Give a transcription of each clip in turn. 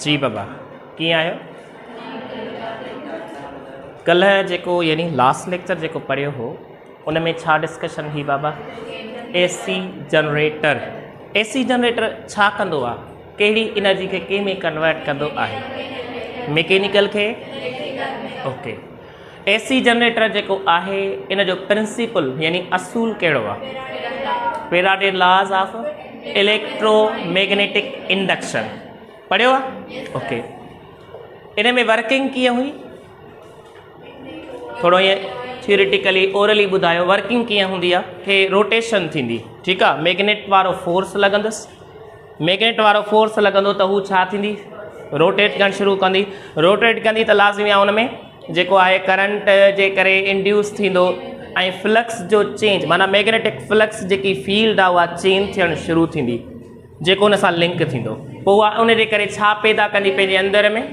जी बाबा कीअं आहियो? कल्ह जेको यानी लास्ट लेक्चर जेको पढ़ियो हो उन में छा डिस्कशन ही बाबा? AC generator. एसी जनरेटर छा कंदो आहे? कहिड़ी एनर्जी खे कंहिं में कन्वर्ट कंदो आहे? मैकेनिकल खे। ओके, एसी जनरेटर जेको आहे इन जो प्रिंसिपल यानी असूल कहिड़ो आहे? Faraday laws of electromagnetic induction पढ़ियो आहे? ओके, इन में वर्किंग कीअं हुई? थोरो ईअं थियोरिटिकली ओरली ॿुधायो वर्किंग कीअं हूंदी आहे? कि रोटेशन थींदी, ठीकु आहे, मैग्नेट वारो फोर्स लॻंदुसि, मैग्नेट वारो फोर्स लॻंदो त हू छा थींदी? रोटेट करणु शुरू कंदी, रोटेट कंदी त लाज़मी आहे उन में जेको आहे करंट जे करे इंड्यूस थींदो ऐं फ्लक्स जो चेंज माना मैग्नेटिक फ्लक्स जेकी फील्ड आहे उहा चेंज थियणु शुरू थींदी जेको उन सां लिंक थींदो, पोइ उहा उन जे करे छा पैदा कंदी पंहिंजे अंदर में?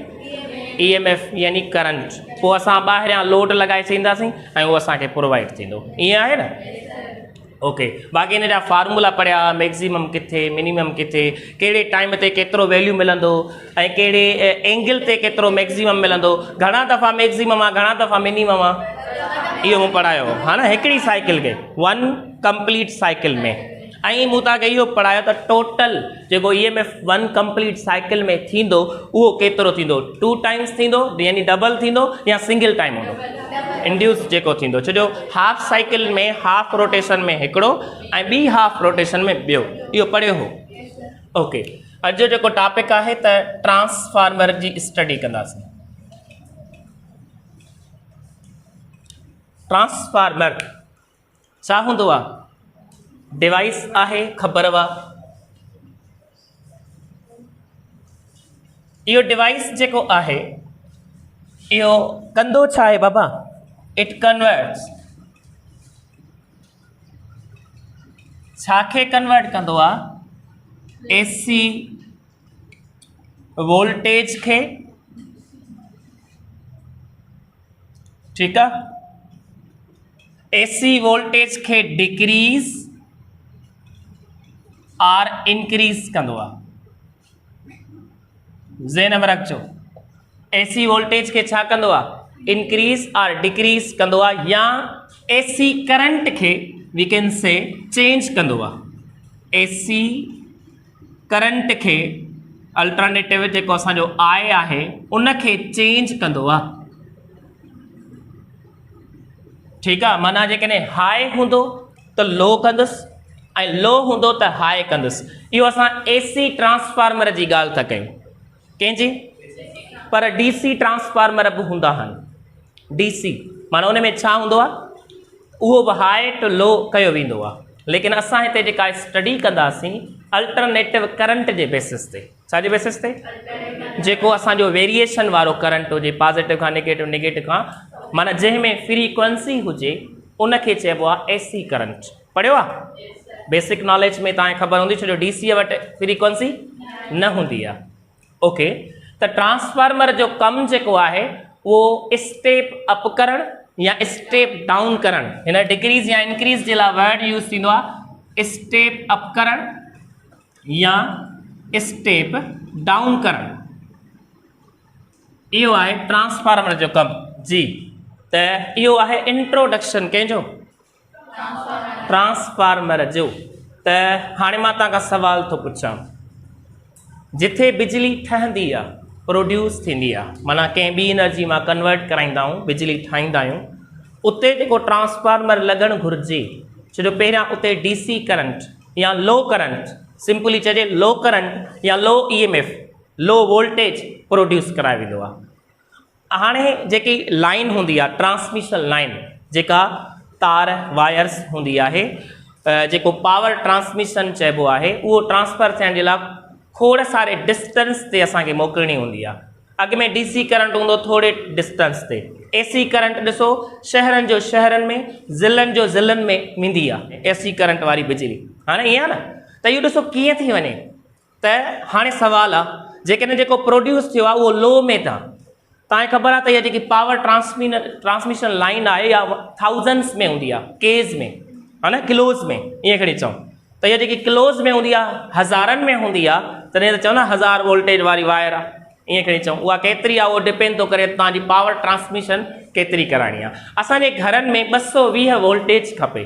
EMF यानी करंट। पोइ असां ॿाहिरियां लोड लॻाए छॾींदासीं ऐं उहो असांखे प्रोवाइड थींदो, ईअं आहे न? ओके, बाक़ी इन जा फार्मूला पढ़िया, मैक्सिमम किथे, मिनिमम किथे, कहिड़े टाइम ते केतिरो वैल्यू मिलंदो ऐं कहिड़े एंगल ते केतिरो मैक्सिमम मिलंदो, घणा दफ़ा मैक्सिमम आहे घणा दफ़ा मिनिमम आहे, इहो मूं पढ़ायो हा न हिकिड़ी साइकिल खे, वन कंप्लीट साइकिल में। ऐं मूं तव्हांखे इहो पढ़ायो त टोटल जेको EMF वन कंप्लीट साइकिल में थींदो उहो केतिरो थींदो? 2 टाइम्स थींदो यानी डबल थींदो या सिंगल टाइम हूंदो? इंड्यूस जेको थींदो, छोजो हाफ साइकिल में हाफ रोटेशन में हिकिड़ो ऐं ॿी हाफ रोटेशन में ॿियो, इहो पढ़ियो हो। ओके, अॼु जो जेको टॉपिक आहे त ट्रांसफार्मर जी स्टडी कंदासीं। ट्रांसफार्मर छा हूंदो आहे? डिवाइस आहे, ख़बर वा? इहो डिवाइस जेको आहे इहो कंदो छा आहे बाबा? इट कन्वर्ट्स, छा खे कन्वर्ट कंदो आहे? AC वोल्टेज खे, ठीकु आहे, AC वोल्टेज खे डिक्रीज़ आर इंक्रीज़ कंदो आहे। ज़हन में रखिजो, AC वोल्टेज खे छा कंदो आहे? इंक्रीज़ आर डिक्रीज़ कंदो आहे, या AC करंट खे वी कैन से चेंज कंदो आहे। AC करंट खे अल्टरनेटिव जेको असांजो I आहे उन खे चेंज कंदो आहे, ठीकु आहे, माना जेकॾहिं हाई हूंदो त लो कंदुसि ऐं लो हूंदो त हाई कंदुसि। इहो असां AC ट्रांसफार्मर जी ॻाल्हि था कयूं, कंहिंजी? पर DC ट्रांसफार्मर बि हूंदा आहिनि। DC माना उन में छा हूंदो आहे? उहो बि हाई टू लो कयो वेंदो आहे, लेकिन असां हिते जेका स्टडी कंदासीं अल्टरनेटिव करंट जे बेसिस ते। छाजे बेसिस ते? जेको असांजो वेरिएशन वारो करंट हुजे, पॉजिटिव खां नेगेटिव, नेगेटिव खां, माना जंहिंमें फ्रीक्वेंसी हुजे उनखे चइबो आहे AC करंट। पढ़ियो आहे? बेसिक नॉलेज में तव्हांखे ख़बर हूंदी, छो जो DC वटि फ्रीक्वेंसी न हूंदी आहे। ओके, त ट्रांसफार्मर जो कमु जेको आहे उहो स्टेप अप करणु या स्टेप डाउन करणु, हिन डिक्रीज़ या इंक्रीज़ जे लाइ वर्ड यूज़ थींदो आहे स्टेप अप करणु या स्टेप डाउन करणु, इहो आहे ट्रांसफार्मर जो कमु। जी, त इहो आहे इंट्रोडक्शन कंहिंजो? ट्रांसफार्मर जो। त हाणे मां तव्हां खां सवाल थो पुछां, जिथे बिजली ठहंदी आहे, प्रोड्यूस थींदी आहे, माना कंहिं ॿी एनर्जी मां कन्वर्ट कराईंदा आहियूं, बिजली ठाहींदा आहियूं, उते जेको ट्रांसफार्मर लॻणु घुरिजे, छो जो पहिरियां उते DC करंट या लो करंट, सिंपली चइजे लो करंट या लो EMF, लो वोल्टेज प्रोड्यूस कराए वेंदो आहे। हाणे जेकी लाइन हूंदी आहे ट्रांसमिशन लाइन, जेका तार वायर्स हूंदी आहे, जेको पावर ट्रांसमिशन चइबो आहे, उहो ट्रांसफर थियण जे लाइ खोड़ सारे डिस्टेंस ते असांखे मोकिलणी हूंदी आहे। अॻु में DC करंट हूंदो थोरे डिस्टेंस ते, AC करंट ॾिसो शहरनि जो शहरनि में, ज़िलनि जो ज़िलनि में वेंदी आहे AC करंट वारी बिजली। हाणे ईअं आहे न, त इहो ॾिसो कीअं थी वञे। त हाणे सवाल आहे, जेकॾहिं जेको प्रोड्यूस थियो आहे उहो लो में था, तव्हांखे ख़बर आहे त इहा जेकी पावर ट्रांसमिशन लाइन आहे या थाउज़ेंड्स में हूंदी आहे, केज़ में, हा न, किलोज़ में, ईअं खणी चऊं, त इहा जेकी क्लोज़ में हूंदी आहे हज़ारनि में हूंदी आहे तॾहिं त चओ न 1000 वोल्टेज वारी वायर आहे ईअं खणी चऊं उहा केतिरी आहे उहो डिपेंड थो करे तव्हांजी पावर ट्रांसमिशन केतिरी कराइणी आहे असांजे घरनि में 220 वोल्टेज खपे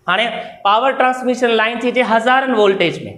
हाणे पावर ट्रांसमिशन लाइन थी अचे हज़ारनि वोल्टेज में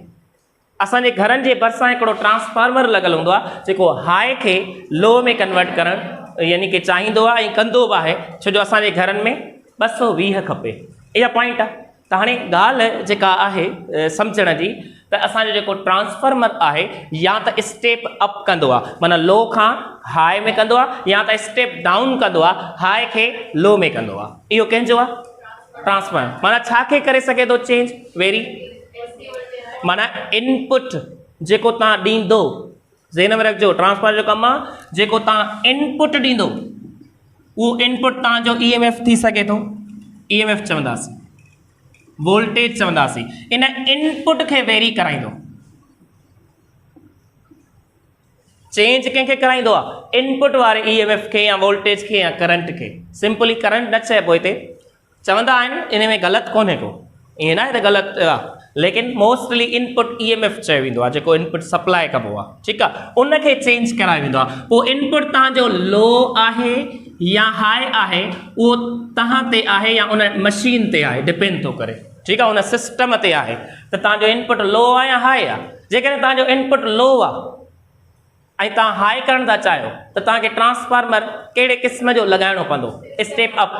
असांजे घरनि जे भरिसां हिकिड़ो ट्रांसफार्मर लॻल हूंदो आहे जेको हाई खे लो में कन्वर्ट करणु यानी कि चाहींदो आहे ऐं कंदो बि आहे छो जो असांजे घरनि में 220 खपे इहा पॉइंट आहे त हाणे ॻाल्हि जेका आहे सम्झण जी त असांजो जेको ट्रांसफार्मर आहे या त स्टेप अप कंदो आहे माना लो खां हाई में कंदो आहे या त स्टेप डाउन कंदो आहे हाई खे लो में कंदो आहे इहो कंहिंजो आहे ट्रांसफार्मर माना छा खे करे सघे थो चेंज वेरी माना इनपुट जेको तव्हां ॾींदो ज़हन में रखिजो ट्रांसफार्मर जो कमु आहे जेको तव्हां इनपुट ॾींदो उहो इनपुट तव्हांजो EMF थी सघे थो EMF चवंदासीं वोल्टेज चवंदासीं इन इनपुट खे वेरी कराईंदो चेंज कंहिंखे कराईंदो आहे इनपुट वारे EMF खे या वोल्टेज खे या करंट खे सिंपली करंट न चइबो हिते चवंदा आहिनि इन में ग़लति कोन्हे को ईअं न आहे त ग़लति आहे लेकिन मोस्टली इनपुट EMF चयो वेंदो आहे जेको इनपुट सप्लाई कबो आहे ठीकु आहे उनखे चेंज करायो वेंदो आहे पोइ इनपुट तव्हांजो लो आहे या हाई आहे उहो तव्हां ते आहे या उन मशीन ते आहे डिपेंड थो करे ठीकु आहे उन सिस्टम ते आहे त तव्हांजो इनपुट लो आहे या हाई आहे जेकॾहिं तव्हांजो इनपुट लो आहे ऐं तव्हां हाई करणु था चाहियो त तव्हांखे ट्रांसफार्मर कहिड़े क़िस्म जो लॻाइणो पवंदो स्टेप अप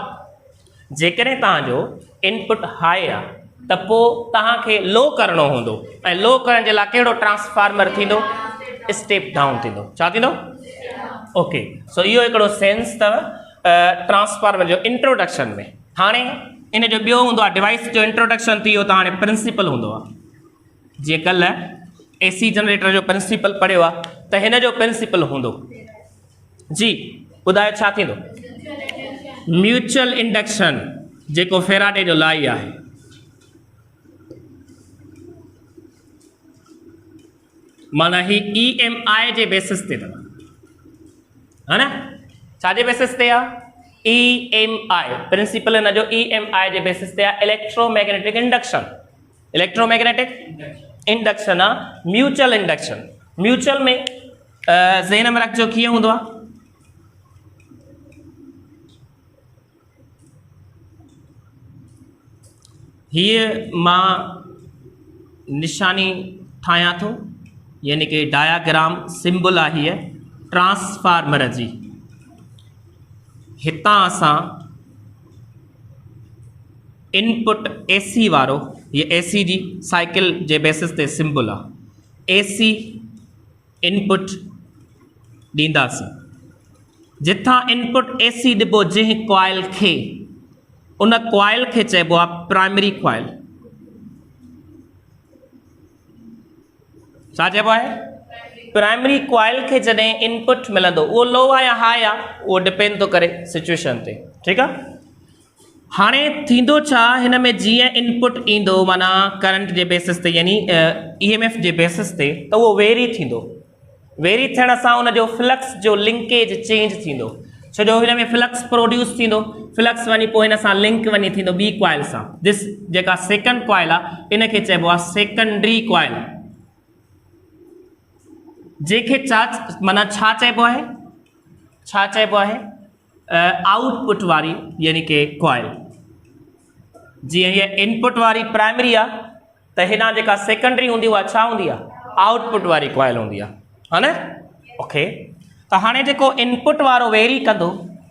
जेकॾहिं तव्हांजो इनपुट हाई आहे त पोइ तव्हांखे लो करिणो हूंदो ऐं लो करण जे लाइ कहिड़ो ट्रांसफार्मर थींदो स्टेप डाउन थींदो छा थींदो ओके सो इहो हिकिड़ो सेंस अथव ट्रांसफार्मर जो इंट्रोडक्शन में हाणे इन जो ॿियो हूंदो आहे डिवाइस जो इंट्रोडक्शन थी वियो त हाणे प्रिंसिपल हूंदो आहे जीअं कल्ह AC जनरेटर जो प्रिंसिपल पढ़ियो आहे त हिन जो प्रिंसिपल हूंदो जी ॿुधायो छा थींदो म्यूचुअल इंडक्शन जेको फेराडे जो लॉ आहे माना ही EMI जे बेसिस ते अथव हा न छाजे बेसिस ते आहे EMI प्रिंसिपल हिन जो EMI जे बेसिस ते आहे इलेक्ट्रोमैग्नेटिक इंडक्शन आहे म्यूचुअल इंडक्शन म्यूचुअल में ज़हन में रखिजो कीअं हूंदो आहे हीअ मां निशानी ठाहियां थो यानी कि डायाग्राम सिंबल आहे हीअ ट्रांसफार्मर जी हितां असां इनपुट AC वारो ये AC जी साइकिल जे बेसिस ते सिंबल आहे AC इनपुट ॾींदासीं जिथां इनपुट AC ॾिबो जंहिं कॉइल खे उन कॉइल खे चइबो आहे प्राइमरी कॉइल छा चइबो आहे प्राइमरी कॉइल खे जॾहिं इनपुट मिलंदो उहो लो आहे या हाई आहे उहो डिपेंड थो करे सिचुएशन ते ठीकु आहे हाणे थींदो छा हिन में जीअं इनपुट ईंदो माना करंट जे बेसिस ते यानी EMF जे बेसिस ते त उहो वेरी थींदो वेरी थियण सां उनजो फ्लक्स जो लिंकेज चेंज थींदो छो जो हिन में फ्लक्स प्रोड्यूस थींदो फ्लक्स वञी पोइ हिन सां लिंक वञी थींदो ॿी कॉइल सां दिस जेका सेकेंड कॉइल आहे इन खे चइबो आहे सेकेंडरी कॉइल जंहिंखे माना छा चइबो आहे आउटपुट वारी यानी कि कॉइल जीअं हीअ इनपुट वारी प्राइमरी आहे त हिन जेका सेकेंडरी हूंदी उहा छा हूंदी आहे आउटपुट वारी कॉइल हूंदी आहे हा न ओके त हाणे जेको इनपुट वारो वेरी कंदो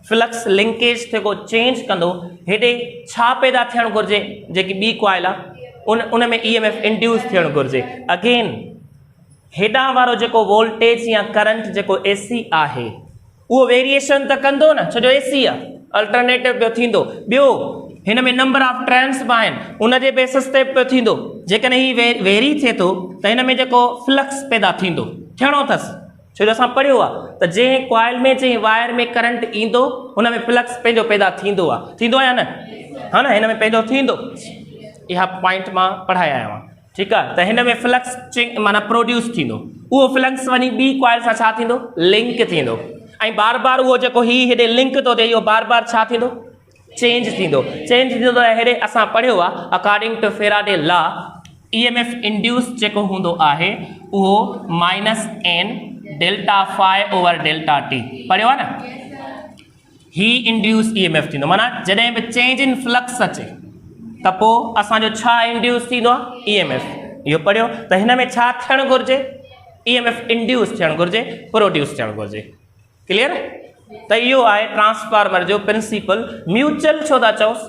फ्लक्स लिंकेज जेको चेंज कंदो हेॾे छा पैदा थियणु घुरिजे जेकी ॿी कॉइल आहे उन में EMF इंड्यूस थियणु घुरिजे अगेन हेॾां वारो जेको वोल्टेज या करंट जेको AC आहे उहो वेरिएशन त कंदो न छो जो AC आहे अल्टरनेटिव पियो थींदो ॿियो हिन में नंबर ऑफ ट्रेंड्स बि आहिनि उनजे बेसिस ते पियो थींदो जेकॾहिं हीउ वेरी थिए थो त हिन में जेको फ्लक्स पैदा थींदो थियणो अथसि छो जो असां पढ़ियो आहे त जंहिं कॉइल में जंहिं वायर में करंट ईंदो हुन में फ्लक्स पंहिंजो पैदा थींदो आहे या न हा न हिन में पंहिंजो थींदो इहा पॉइंट मां पढ़ाया आहियां ठीकु आहे त हिन में फ्लक्स माना प्रोड्यूस थींदो उहो फ्लक्स वञी ॿी कॉइल सां छा थींदो लिंक थींदो ऐं बार बार उहो जेको हेॾे लिंक थो थिए इहो बार बार छा थींदो चेंज थींदो त हेॾे असां पढ़ियो आहे according to Faraday law EMF induce जेको हूंदो आहे उहो minus N delta phi over delta T पढ़ियो आहे न। ही इंड्यूस EMF थींदो माना जॾहिं बि चेंज इन फ्लक्स अचे त पोइ असांजो छा इंड्यूस थींदो आहे EMF। इहो पढ़ियो त हिन में छा थियणु घुरिजे EMF इंड्यूस थियणु घुरिजे प्रोड्यूस थियणु घुरिजे। क्लियर त इहो आहे ट्रांसफार्मर जो प्रिंसिपल। म्यूचुअल छो था चओसि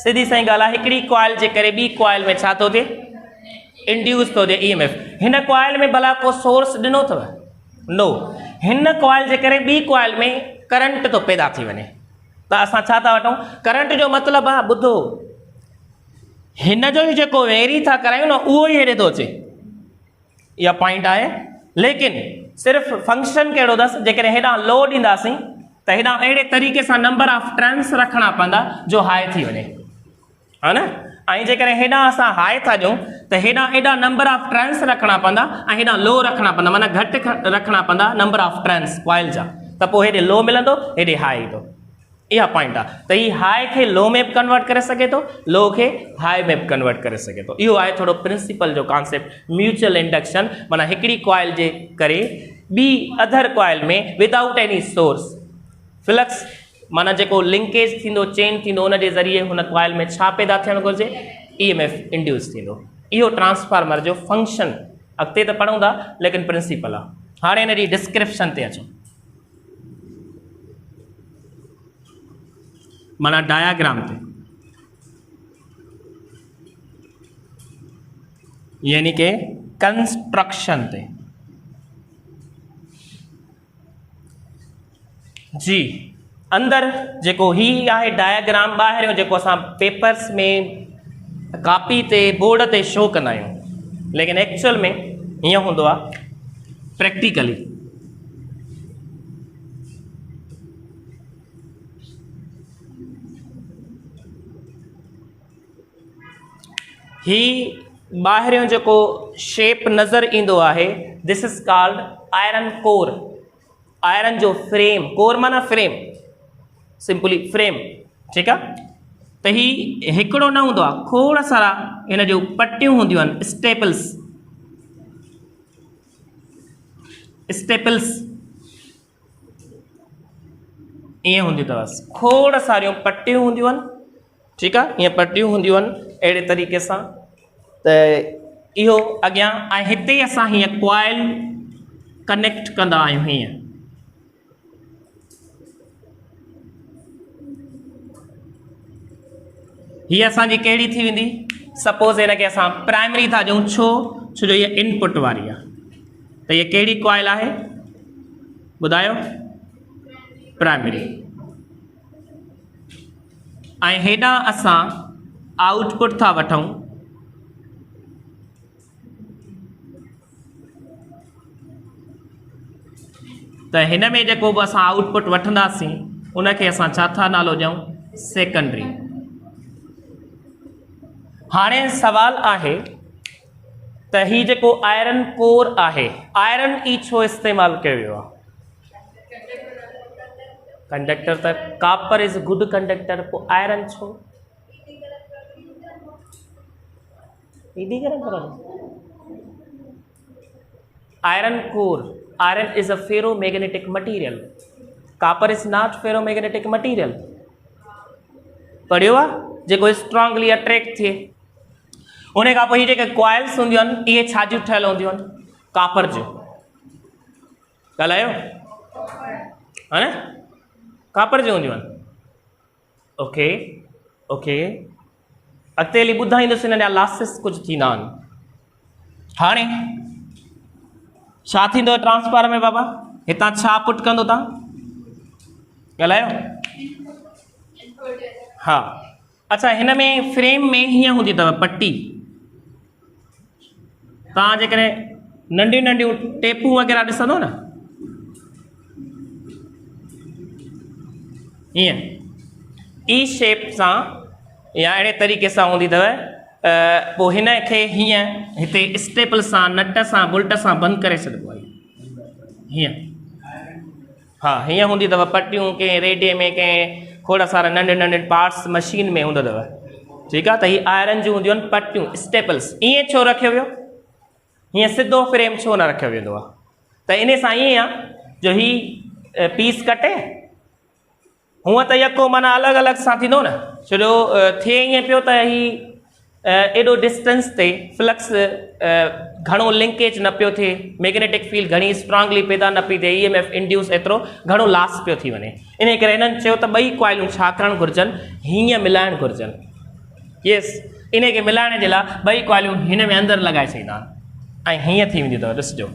सीधी सही ॻाल्हि आहे हिकिड़ी कॉइल जे करे ॿी कॉइल में छा थो थिए इंड्यूस थो थिए EMF। हिन कॉइल में भला को सोर्स ॾिनो अथव नो हिन कॉइल जे करे ॿी कॉइल में करंट थो पैदा थी वञे त असां छा था वठूं करंट जो मतिलबु आहे ॿुधो हिन जो ई जेको वेरी था करायूं न उहो ई हेॾे थो अचे इहा पॉइंट आहे। लेकिन सिर्फ़ु फंक्शन कहिड़ो अथसि जेकॾहिं हेॾां लो ॾींदासीं त हेॾां अहिड़े तरीक़े सां नंबर ऑफ टर्न्स रखणा पवंदा जो हाई थी वञे हा न। ऐं जेकॾहिं हेॾां असां हाई था ॾियूं त हेॾां एॾा नंबर ऑफ टर्न्स रखणा पवंदा ऐं हेॾां लो रखणा पवंदा माना घटि रखणा पवंदा नंबर ऑफ टर्न्स कॉइल जा त पोइ हेॾे लो मिलंदो हेॾे हाई ईंदो। इहा पॉइंट आहे त हीउ हाई खे लो में बि कन्वर्ट करे सघे थो लो खे हाई में बि कन्वर्ट करे सघे थो। इहो आहे थोरो प्रिंसिपल जो कॉन्सेप्ट म्यूचुअल इंडक्शन माना हिकिड़ी कॉइल जे करे ॿी अदर कॉइल में विदाउट एनी सोर्स फ्लक्स माना जेको लिंकेज थींदो चेन थींदो उन जे ज़रिए हुन कॉइल में छा पैदा थियणु घुरिजे EMF इंड्यूस थींदो। इहो ट्रांसफार्मर जो फंक्शन अॻिते त पढ़ूं था लेकिन प्रिंसिपल आहे। हाणे हिन जी डिस्क्रिप्शन ते अचूं माना डायाग्राम ते यानी के कंस्ट्रक्शन ते जी अंदर जेको ही आहे डायाग्राम ॿाहिरियों जेको असां पेपर्स में कॉपी ते बोर्ड ते शो कंदा आहियूं लेकिन एक्चुअल में हीअं हूंदो आहे प्रैक्टिकली। ही ॿाहिरियों जेको शेप नज़र ईंदो आहे this is called iron core. Iron जो फ्रेम कोर माना फ्रेम सिंपली फ्रेम ठीकु आहे त ही हिकिड़ो न हूंदो आहे खोड़ सारा हिन जूं पटियूं हूंदियूं आहिनि स्टेपल्स ईअं हूंदियूं अथव खोड़ सारियूं पटियूं हूंदियूं आहिनि ठीकु आहे ईअं पटियूं हूंदियूं आहिनि अहिड़े तरीक़े सां त इहो अॻियां ऐं हिते असां हीअं कॉइल कनेक्ट कंदा आहियूं हीअं हीअ असांजी कहिड़ी थी वेंदी सपोज़ हिन खे असां प्राइमरी था ॾियूं छो जो हीअ इनपुट वारी आहे त हीअ कहिड़ी कॉइल आहे ॿुधायो प्राइमरी ऐं हेॾां असां आउटपुट था वठूं त हिन में जेको बि असां आउटपुट वठंदासीं उनखे असां छा था नालो ॾियूं सेकेंडरी। हाणे सवाल आहे त ही जेको आयरन कोर आहे आयरन ई छो इस्तेमालु कयो वियो आहे कंडक्टर त कापर इज़ गुड कंडक्टर पोइ आयरन छो iron core iron is a ferromagnetic material copper is not ferromagnetic material पढ़ियो आहे जेको स्ट्रांगली अट्रैक्ट थिए उन खां पोइ जेके कॉइल्स हूंदियूं आहिनि इहे छा जूं ठहियल हूंदियूं आहिनि कापर जूं ॻाल्हायो हा न कापर जूं हूंदियूं आहिनि ओके ओके अॻिते हली ॿुधाईंदुसि हिन जा लॉसिस कुझु थींदा आहिनि। हाणे छा थींदो ट्रांसफार्मर में बाबा हितां छा पुट कंदो तव्हां ॻाल्हायो हा अच्छा हिन में फ्रेम में हीअं हूंदी अथव पटी तव्हां जेकॾहिं नंढियूं नंढियूं टेपूं वग़ैरह ॾिसंदो न हीअं ई शेप सां या अहिड़े तरीक़े सां हूंदी अथव पोइ हिन खे हीअं हिते स्टेपल सां नट सां बुल्ट सां बंदि करे छॾिबो आहे हीअं हा हीअं हूंदी अथव पटियूं कंहिं रेडिए में कंहिं खोड़ सारा नंढे नंढे पार्ट्स मशीन में हूंदा अथव ठीकु आहे। त हीअ आयरन जूं हूंदियूं आहिनि पटियूं स्टेपल्स। ईअं छो रखियो वियो, हीअं सिधो फ्रेम छो न रखियो वेंदो आहे? त इन सां ईअं आहे जो हीअ पीस कटे, हूअं त यको माना अलॻि अलॻि सां थींदो न, छो जो थिए ईअं पियो त हीअ एॾो डिस्टेंस ते फ्लक्स घणो लिंकेज न पियो थिए, मैग्नेटिक फील्ड घणी स्ट्रांगली पैदा न पई थिए, EMF इंड्यूस एतिरो घणो लास पियो थी वञे। इन करे हिननि चयो त ॿई कॉइलूं छा करणु घुरिजनि, हीअं मिलाइणु घुरिजनि। यस, इन खे मिलाइण जे लाइ ॿई कॉइलूं हिन में अंदरि लॻाए छॾींदा आहिनि ऐं हीअं थी वेंदी अथव, ॾिसिजो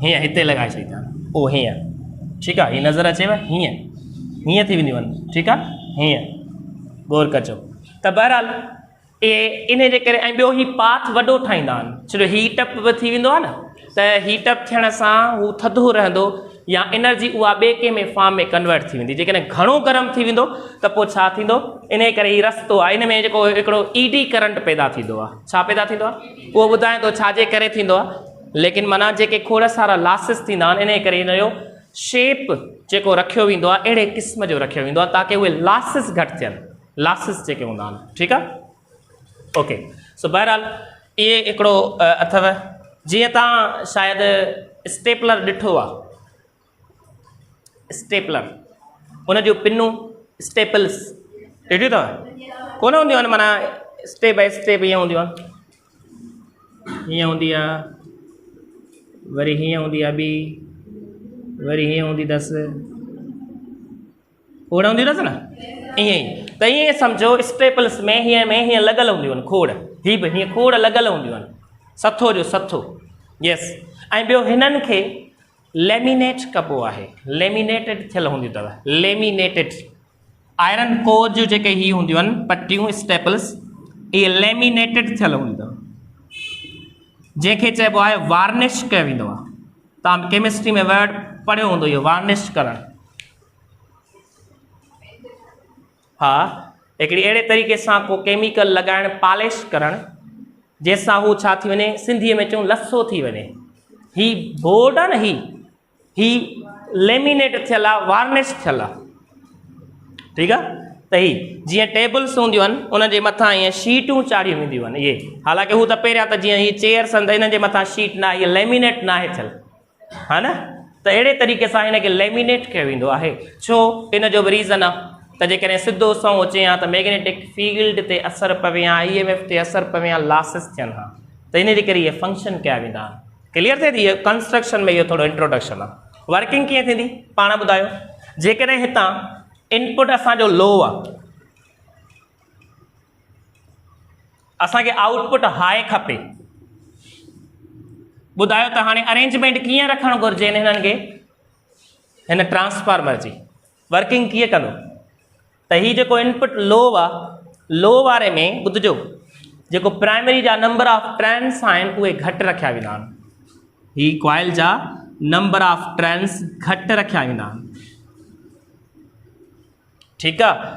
हीअं हिते लॻाए छॾींदा आहिनि, ओ हीअं, ठीकु आहे, हीअ नज़र अचेव, हीअं हीअं थी वेंदियूं आहिनि, ठीकु आहे, हीअं गौर कजो। त बहरहाल इन जे करे ऐं ॿियो ही पाथ वॾो ठाहींदा आहिनि, छो जो हीटअप बि थी वेंदो आहे न, त हीटअप थियण सां हू थधो रहंदो या एनर्जी उहा ॿिए कंहिं में फॉर्म में कन्वर्ट थी वेंदी। जेकॾहिं घणो गरम थी वेंदो त पोइ छा थींदो, इन करे हीउ रस्तो आहे, इन में जेको हिकिड़ो ED करंट पैदा थींदो आहे। छा पैदा थींदो आहे उहो ॿुधाए थो छाजे करे थींदो आहे, लेकिन माना जेके खोड़ सारा लासिस थींदा आहिनि, इन करे हिन जो शेप जेको रखियो वेंदो आहे अहिड़े क़िस्म जो रखियो वेंदो आहे ताकी उहे लासिस घटि थियनि, लासिस जेके हूंदा आहिनि, ठीकु आहे, ओके। सो बहरहाल इहे हिकिड़ो अथव। जीअं तव्हां शायदि स्टेपलर ॾिठो आहे, स्टेपलर उन जूं पिनूं स्टेपल्स ॾिठियूं अथव, कोन हूंदियूं आहिनि, माना स्टेप बाय स्टेप हीअं हूंदियूं आहिनि, हीअं हूंदी आहे, वरी हीअं हूंदी आहे ॿी, वरी हीअं हूंदी अथसि, खोड़ हूंदी अथसि न, ईअं ई। त ईअं सम्झो स्टेपल्स में हीअं लॻल हूंदियूं आहिनि खोड़, हीअ बि हीअं खोड़ लॻल हूंदियूं आहिनि, सथो जो सथो, यस। ऐं ॿियो हिननि खे लेमिनेट कबो आहे, लेमिनेटेड थियल हूंदियूं अथव, लेमिनेटेड आयरन कोर जूं जेके हीअ हूंदियूं आहिनि पटियूं स्टेपल्स, इहे लेमिनेटेड थियल हूंदियूं अथव, जंहिंखे चइबो आहे वार्निश कयो वेंदो आहे। तव्हां केमिस्ट्री में वर्ड पढ़ियो हूंदो इहो वार्निश करणु, हा, हिकिड़ी अहिड़े तरीक़े सां को केमिकल लॻाइणु, पॉलिश करणु, जंहिंसां हू छा थी वञे, सिंधीअ में चऊं लसो थी वञे। ही बोर्ड आहे न, ही लेमिनेट थियल आहे, वार्निश थियल आहे, ठीकु आहे। त ही जीअं टेबल्स हूंदियूं आहिनि उन जे मथां ईअं शीटूं चाढ़ियूं वेंदियूं आहिनि, इहे हालांकि हू त पहिरियां त जीअं हीअ चेयर्स आहिनि त हिननि जे मथां शीट न आहे, हीअ लेमिनेट न आहे थियल, हा न। त अहिड़े तरीक़े सां हिनखे लेमिनेट कयो वेंदो आहे। छो, इन जो बि रीज़न आहे त जेकॾहिं सिधो सौ अचे हा त मैग्नेटिक फील्ड ते असरु पवे हा, EMF ते असरु पवे हा, लासिस थियनि हा, त इन जे करे इहे फंक्शन कया वेंदा आहिनि। क्लियर थिए थी? इहो कंस्ट्रक्शन में इहो थोरो इंट्रोडक्शन आहे। वर्किंग कीअं थींदी पाण ॿुधायो। जेकॾहिं हितां इनपुट असांजो लो आहे, असांखे आउटपुट हाई खपे, ॿुधायो त हाणे अरेंजमेंट कीअं रखणु घुरिजे हिननि खे, हिन ट्रांसफार्मर जी वर्किंग कीअं कंदो। त हीउ जेको इनपुट लो आहे, लो वारे में ॿुधिजो, जेको प्राइमरी जा नंबर ऑफ ट्रेंड्स आहिनि उहे घटि रखिया वेंदा आहिनि, ही कॉइल जा नंबर ऑफ ट्रेंड्स घटि रखिया वेंदा आहिनि, ठीकु आहे।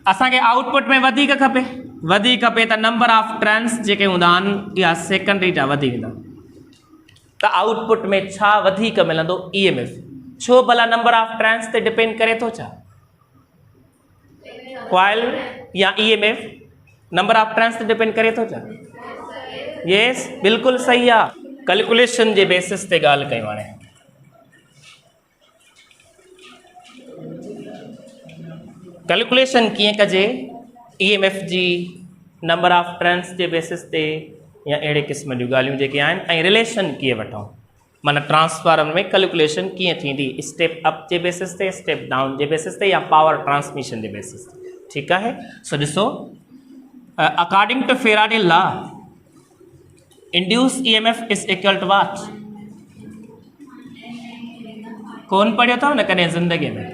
असांखे आउटपुट में वधीक खपे, त नंबर ऑफ ट्रेंड्स जेके हूंदा आहिनि इहा सेकेंडरी जा वधी वेंदा। त आउटपुट में छा वधीक मिलंदो, EMF। छो भला नंबर ऑफ ट्रेंड्स ते डिपेंड करे थो छा, कॉइल या EMF नंबर ऑफ ट्रेंड्स ते डिपेंड करे थो छा? यस, बिल्कुलु सही आहे। कैलकुलेशन जे बेसिस ते ॻाल्हि कयूं। हाणे कैलकुलेशन कीअं कजे, EMF जी नंबर ऑफ ट्रेंड्स जे बेसिस ते या अहिड़े क़िस्म जूं ॻाल्हियूं जेके आहिनि, ऐं रिलेशन कीअं वठूं, माना ट्रांसफार्मर में कैलकुलेशन कीअं थींदी, स्टेप अप जे बेसिस ते, स्टेप डाउन जे बेसिस ते, या पावर ट्रांसमिशन जे बेसिस ते, ठीकु आहे। सो ॾिसो, according to Faraday law induced EMF is equal to what, कोन पढ़ियो अथव न कॾहिं ज़िंदगीअ में।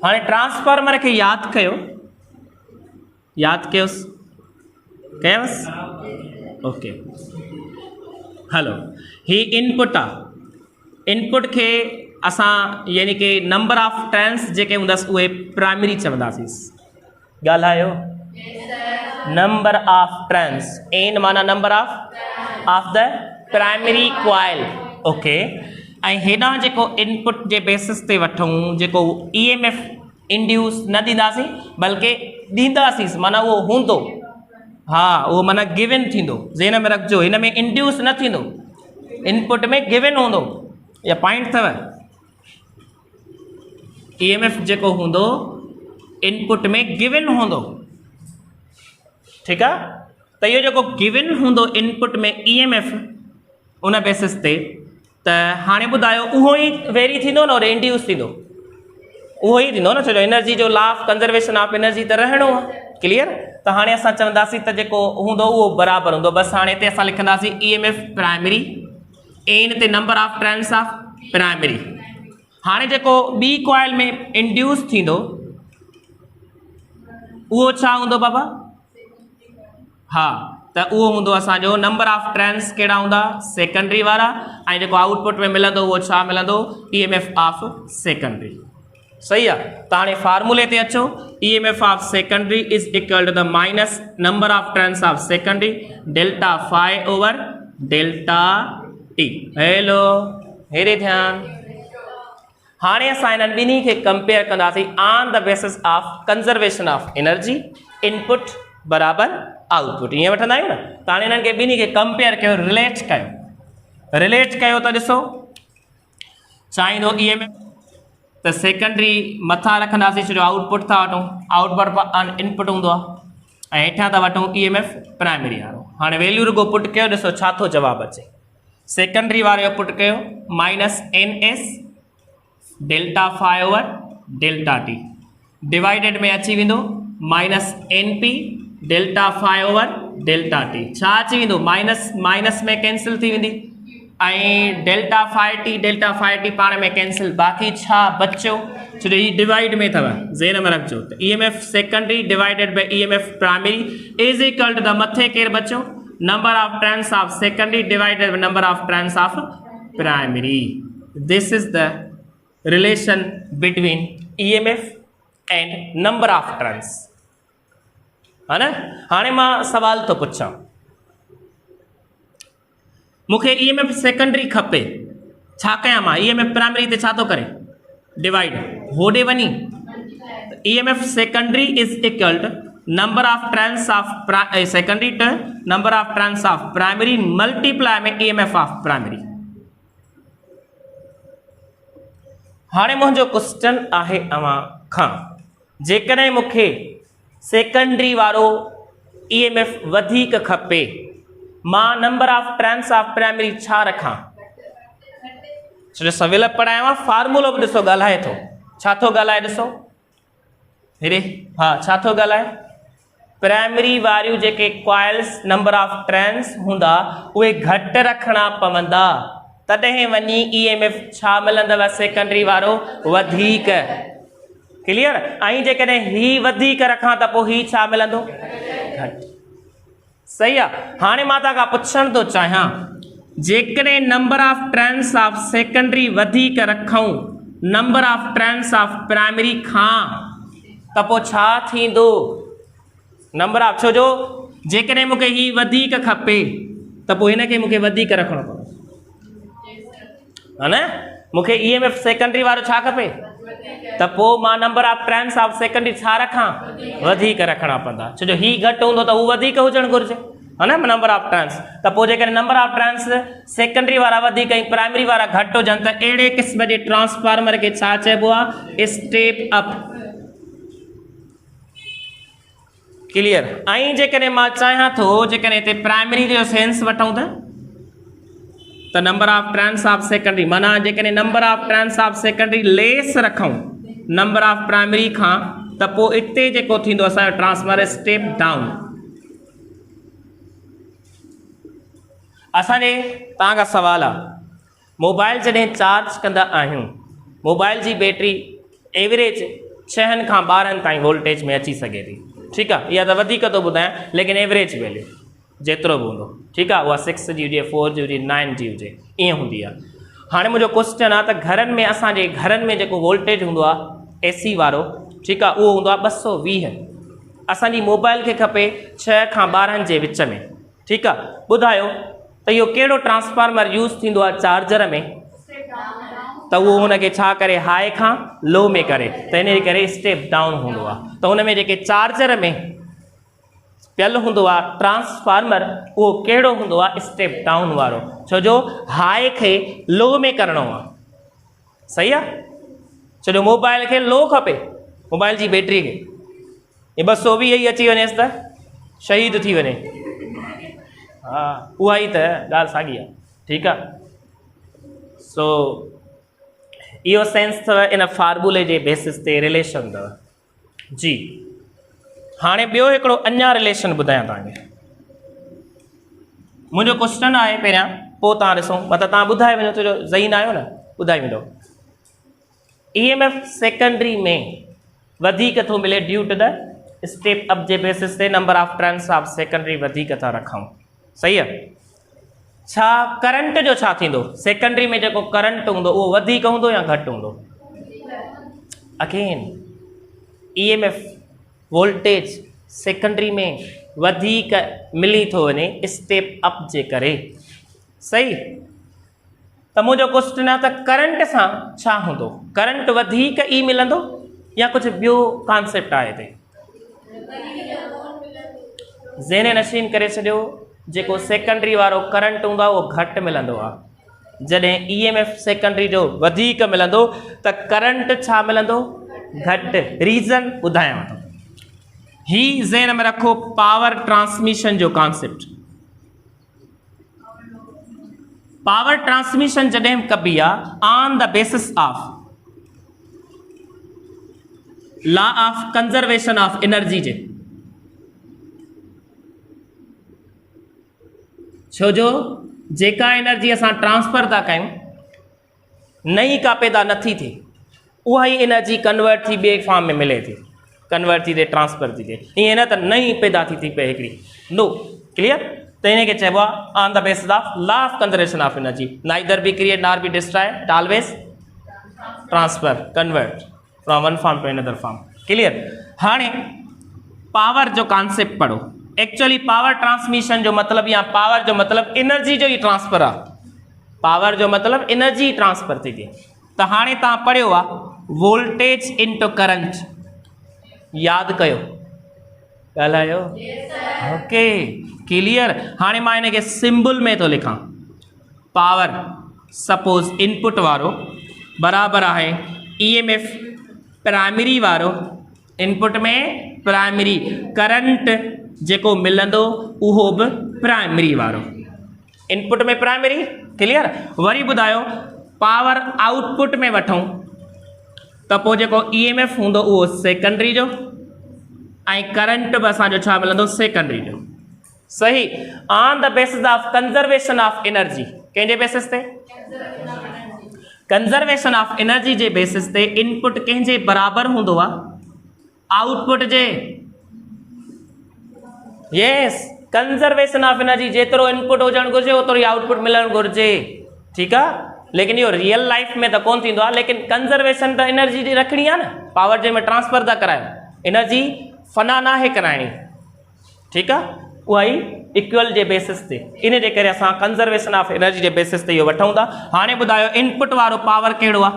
हाणे ट्रांसफार्मर खे यादि कयो, यादि कयोसि, कयोसि, ओके। हलो, ही इनपुट आहे, इनपुट खे असां यानी कि नंबर ऑफ ट्रेंड्स जेके हूंदसि उहे प्राइमरी चवंदासीं। ॻाल्हायो, नंबर ऑफ ट्रेंड्स, एन माना number of the primary coil, okay. ऐं हेॾां जेको इनपुट जे बेसिस ते वठूं, जेको EMF इंड्यूस न ॾींदासीं, बल्कि ॾींदासीं माना उहो हूंदो, हा उहो माना गिवन थींदो, ज़हन में रखिजो, हिन में इंड्यूस न थींदो, इनपुट में गिवन हूंदो, या पॉइंट अथव। EMF जेको हूंदो इनपुट में गिवन हूंदो, ठीकु आहे। त इहो जेको गिवन हूंदो इनपुट में EMF उन बेसिस ते, त हाणे ॿुधायो उहो ई वेरी थींदो न और इंड्यूस थींदो, उहो ई थींदो न, छो जो एनर्जी जो law of conservation of energy त रहणो आहे, क्लियर। त हाणे असां चवंदासीं त जेको हूंदो उहो बराबरि हूंदो, बसि हाणे हिते असां लिखंदासीं EMF प्राइमरी एन ते number of turns of primary. हाणे जेको ॿी कॉइल में इंड्यूस थींदो उहो छा हूंदो बाबा, हा त उहो हूंदो असांजो नंबर ऑफ टर्न्स कहिड़ा हूंदा, सेकेंडरी वारा, ऐं जेको आउटपुट में मिलंदो उहो छा मिलंदो, EMF ऑफ सेकेंडरी, सही आहे। त हाणे फार्मूले ते अचो, EMF of secondary is equal to the minus number of turns of secondary delta phi over delta T. Hello हेरे ध्यान, हाणे असां इन्हनि ॿिन्ही खे कंपेयर कंदासीं on the basis of conservation of energy, input बराबरि आउटपुट, ईअं वठंदा आहियूं न। त हाणे इन्हनि खे ॿिन्ही खे कंपेयर कयो, रिलेट कयो त ॾिसो चाहींदो EMF त सेकेंडरी मथां रखंदासीं, छो जो आउटपुट था वठूं, आउटपुट इनपुट हूंदो आहे, ऐं हेठां था वठूं EMF प्राइमरी वारो। हाणे वैल्यू रुगो पुट कयो, ॾिसो छा थो जवाबु अचे। सेकेंडरी वारे जो पुट कयो minus NS delta phi over delta T, divided में अची वेंदो minus NP delta phi over delta T, छा अची वेंदो, माइनस माइनस में कैंसिल थी वेंदी, ऐं डेल्टा फाई टी पाण में कैंसिल, बाक़ी छा बचियो, छो जो हीउ डिवाइड में अथव, ज़हन में रखिजो। त EMF secondary divided by EMF primary is equal to the मथे केरु बचियो, number of turns of secondary divided by number of turns of primary. This is the relation between EMF and number of turns, है न। हाणे मां सवाल थो पुछां, मूंखे EMF सेकेंडरी खपे, छा कयां मां, EMF प्राइमरी ते छा थो करे, डिवाइड, होॾे वञी EMF secondary is equal to number of turns of secondary to number of turns of primary multiply में EMF ऑफ प्राइमरी। हाणे मुंहिंजो क्वेश्चन आहे अवां खां, जेकॾहिं मूंखे सेकेंडरी वारो EMF वधीक खपे, मां number of turns of primary छा रखां, छो जो सवेल पढ़ायो आहे, फार्मूलो बि ॾिसो ॻाल्हाए थो, छा थो ॻाल्हाए ॾिसो हेरे, हा छा थो ॻाल्हाए, प्राइमरी वारियूं जेके कॉइल्स नंबर ऑफ टर्न्स हूंदा उहे घटि रखणा पवंदा, तॾहिं वञी EMF छा मिलंदव, सेकेंडरी वारो वधीक, क्लियर। ऐं जेकॾहिं ही वधीक रखां त पोइ ही छा मिलंदो, घटि, सही आहे। हाणे मां तव्हां खां पुछण थो चाहियां, जेकॾहिं number of turns of secondary वधीक रखूं number of turns of primary खां, त पोइ छा थींदो, नंबर ऑफ, छो जो जेकॾहिं मूंखे ही वधीक खपे त पोइ हिनखे मूंखे वधीक रखणो पवंदो, है न। मूंखे EMF सेकेंडरी वारो छा खपे, त पोइ मां number of turns of secondary छा रखां, वधीक रखणा पवंदा, छो जो ही घटि हूंदो त हू वधीक हुजणु घुरिजे, है न, नंबर ऑफ टर्न्स। त पोइ जेकॾहिं नंबर ऑफ टर्न्स सेकेंडरी वारा वधीक ऐं प्राइमरी वारा घटि हुजनि त अहिड़े क़िस्म जे ट्रांसफार्मर खे छा चइबो आहे, स्टेप अप, क्लियर। ऐं जेकॾहिं मां चाहियां थो, जेकॾहिं हिते प्राइमरी जो सेंस वठूं त number of turns of secondary, माना जेकॾहिं number of turns of secondary less रखूं नंबर ऑफ प्राइमरी खां, त पोइ हिते जेको थींदो असांजो ट्रांसफार्मर स्टेप डाउन। असांजे तव्हां खां सवाल आहे, मोबाइल जॾहिं चार्ज कंदा आहियूं, मोबाइल जी बैटरी एवरेज 6 खां 12 ताईं वोल्टेज में अची सघे थी, ठीकु आहे, इहा त वधीक थो ॿुधायां, लेकिन एवरेज वैल्यू जेतिरो बि हूंदो, ठीकु आहे, उहा 6 जी हुजे, 4 जी हुजे, 9 जी हुजे, ईअं हूंदी आहे। हाणे मुंहिंजो क्वेश्चन आहे त घरनि में, असांजे घरनि में जेको वोल्टेज हूंदो आहे AC वारो, ठीकु आहे, उहो हूंदो आहे 220, असांजी मोबाइल खे खपे 6 खां 12 जे विच में, ठीकु आहे। ॿुधायो त इहो कहिड़ो ट्रांसफार्मर यूज़ थींदो आहे चार्जर में, त उहो हुनखे छा करे हाई खां लो में करे, त इन करे स्टेप डाउन हूंदो आहे। त हुन में जेके चार्जर में पियल हूंदो आहे ट्रांसफार्मर, उहो कहिड़ो हूंदो आहे? स्टेप डाउन वारो, छो जो हाई खे लो में करिणो आहे। सही आहे, छो जो मोबाइल खे लो खपे, मोबाइल जी बैटरी खे। ये 220 ई अची वञेसि त शहीद थी वञे। हा, उहा ई त ॻाल्हि साॻी आहे। ठीकु आहे, सो इहो सेंस अथव इन फार्मूले जे बेसिस ते रिलेशन अथव जी। हाणे ॿियो हिकिड़ो अञा रिलेशन ॿुधायां तव्हांखे। मुंहिंजो क्वेश्चन आहे पहिरियां, पोइ तव्हां ॾिसो, मतिलबु तव्हां ॿुधाए वञो, छो जो ज़हीन आहियो न, ॿुधाए वेंदो। EMF सेकेंडरी में वधीक थो मिले due to the step up जे बेसिस ते number of turns of secondary वधीक था रखूं। सही आहे, छा करंट जो छा थींदो? सेकेंडरी में जेको करंट हूंदो उहो वधीक हूंदो या घटि हूंदो? अगेन EMF वोल्टेज सेकेंडरी में वधीक मिली थो वञे स्टेप अप जे करे। सही, त मुंहिंजो क्वेश्चन आहे त करंट सां छा हूंदो? करंट वधीक ई मिलंदो या कुझु ॿियो कॉन्सेप्ट आहे हिते? ज़हन नशीन करे छॾियो, जेको सेकेंडरी वारो करंट हूंदो आहे उहो घटि मिलंदो आहे, जॾहिं EMF सेकेंडरी जो वधीक मिलंदो त करंट छा मिलंदो? घटि। रीज़न ॿुधायांव थो। ही ज़हन में रखो, पावर ट्रांसमिशन जो कॉन्सेप्ट। पावर ट्रांसमिशन जॾहिं कबी आहे on the basis of law of conservation of energy जे, छो जो जेका एनर्जी असां ट्रांसफर था कयूं नई का पैदा नथी थिए, उहा ई एनर्जी कन्वर्ट थी ॿिए फॉर्म में मिले थी, कन्वर्ट थी थिए, ट्रांसफर थी थिए। ईअं न त नई पैदा थी पए हिकिड़ी, नो। क्लियर? त इनखे चइबो आहे on the basis of law of conservation of energy, neither be create nor be destroy, it always transfer, convert from one form to another form. Clear? हाणे पावर जो कॉन्सेप्ट पढ़ो। एक्चुअली पावर ट्रांसमिशन जो मतलब या power जो मतलब energy जो ही transfer आहे। पावर जो मतलब एनर्जी ट्रांसफर थी थिए। त हाणे तव्हां पढ़ियो आहे वोल्टेज इनटू करंट, यादि कयो, ॻाल्हायो? Okay, clear? हाणे मां हिनखे सिंबल में थो लिखां। पावर सपोज इनपुट वारो बराबरि आहे EMF प्राइमरी वारो, इनपुट में प्राइमरी, करंट जेको मिलंदो उहो बि प्राइमरी वारो, इनपुट में प्राइमरी। क्लियर? वरी ॿुधायो पावर आउटपुट में वठूं त पोइ जेको EMF हूंदो उहो सेकेंडरी जो ऐं करंट बि असांजो छा मिलंदो? सेकेंडरी जो। सही, on the basis of conservation of energy, कंहिंजे बेसिस ते? Conservation of energy J basis ते इनपुट कंहिंजे बराबरि हूंदो आहे? Output J. Yes, conservation of energy, जेतिरो इनपुट हुजणु घुरिजे ओतिरो ई आउटपुट मिलणु घुरिजे। ठीकु आहे? लेकिन इहो रियल लाइफ में त कोन थींदो आहे, लेकिन कंजर्वेशन त एनर्जी जी रखणी आहे न, पावर जे में ट्रांसफर था करायो, एनर्जी फना ना है कराइणी। ठीकु आहे? उहा ई इक्वल जे बेसिस ते, इन जे करे असां conservation of energy J basis ते इहो वठूं था। हाणे ॿुधायो इनपुट वारो पावर कहिड़ो आहे?